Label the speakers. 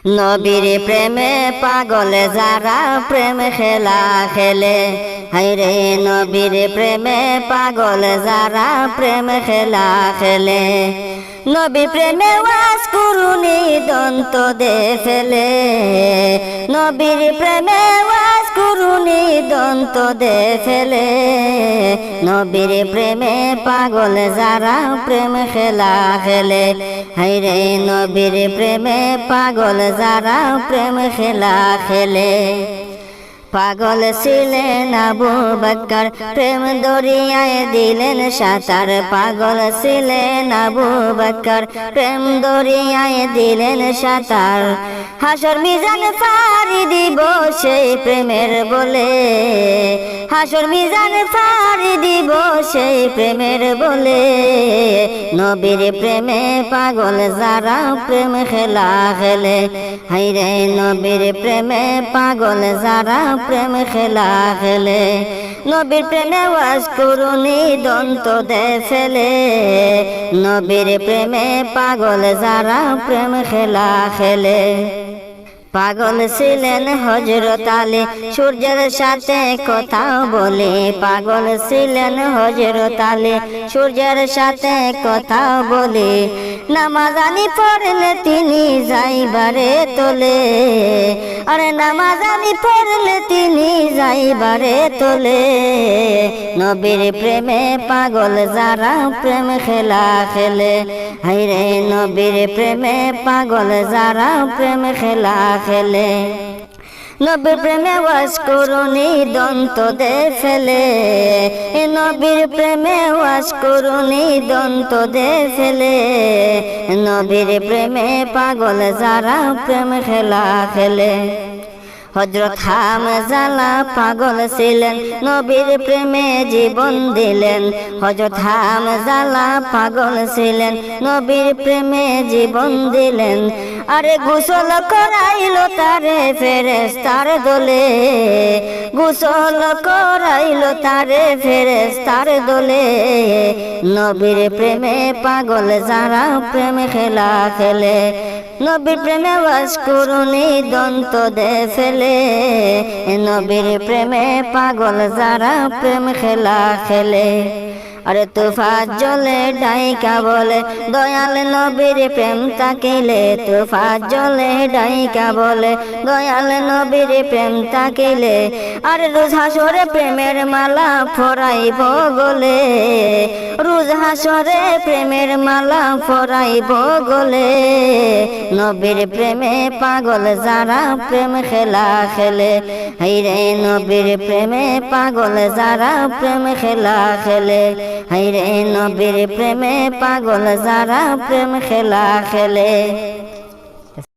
Speaker 1: নবীর প্রেমে পাগল যারা প্রেম খেলা খেলে, হায়রে নবীর প্রেমে পাগল যারা প্রেম খেলা খেলে। নবী প্রেমে ওয়াজ কুরুনি দন্ত দে ফেলে, নবীর প্রেমে ওয়াজ কুরুনি দন্ত দে ফেলে। নবীর প্রেমে পাগল যারা প্রেম খেলা খেলে, হায়রে নবীর প্রেমে পাগল যারা প্রেম খেলা খেলে। পাগল ছিলেন আবু বকর, প্রেম দরিয়ায় দিলেন সাঁতার। পাগল ছিলেন আবু বকর, প্রেম দরিয়ায় দিলেন সাঁতার। হাসর মিজান পাড়ি দিব সেই প্রেমের বলে, হাসর মিজান পাড়ি দিব সেই প্রেমের বলে। নবীর প্রেমে পাগল যারা প্রেম খেলা খেলে, হায়রে নবীর প্রেমে পাগল যারা প্রেম খেলা খেলে। নবীর প্রেমে ওয়াজ কুরুনি দন্ত দে ফেলে, নবীর প্রেমে পাগল যারা প্রেম খেলা খেলে। পাগল ছিলেন হযরত আলী, সূর্যের সাথে কথা বলে। পাগল ছিলেন হযরত আলী, সূর্যের সাথে কথা বলে। নামাজানি পড়লে তিনি যাইবারে তোলে, আরে নামাজানি পড়লে তিনি যাইবারে তোলে। নবীর প্রেমে পাগল যারা প্রেম খেলা খেলে, হায়রে নবীর প্রেমে পাগল যারা প্রেম খেলা খেলে। নবীর প্রেমে ওয়াজ কুরুনি দন্ত দে ফেলে, নবীর প্রেমে ওয়াজ কুরুনি দন্ত দে ফেলে। নবীর প্রেমে পাগল যারা প্রেম খেলা খেলে। হযরত হামজা পাগল ছিলেন, নবীর প্রেমে জীবন দিলেন। হযরত হামজা পাগল ছিলেন, নবীর প্রেমে জীবন দিলেন। আরে গোসল করাইলো তারে ফেরেশতার দলে, গোসল করাইলো তারে ফেরেশতার দলে। নবীর প্রেমে পাগল যারা প্রেম খেলা খেলে, নবীর প্রেমে ওয়াজ কুরুনি দন্ত দে ফেলে। নবীর প্রেমে পাগল যারা প্রেম খেলা খেলে। আরে তুফাত জলে ডাইকা বলে, দয়াল নবীর প্রেম তাকিলে। তুফাত জলে ডাইকা বলে, দয়াল নবীর প্রেম তাকিলে। আরে রোজ হাসরে প্রেমের মালা ফরাইব গলে, রোজ হাসরে প্রেমের মালা ফরাইব গলে। নবীর প্রেমে পাগল যারা প্রেম খেলা খেলে, হায়রে নবীর প্রেমে পাগল যারা প্রেম খেলা খেলে। হায়রে নবীর প্রেমে পাগল যারা প্রেম খেলা খেলে।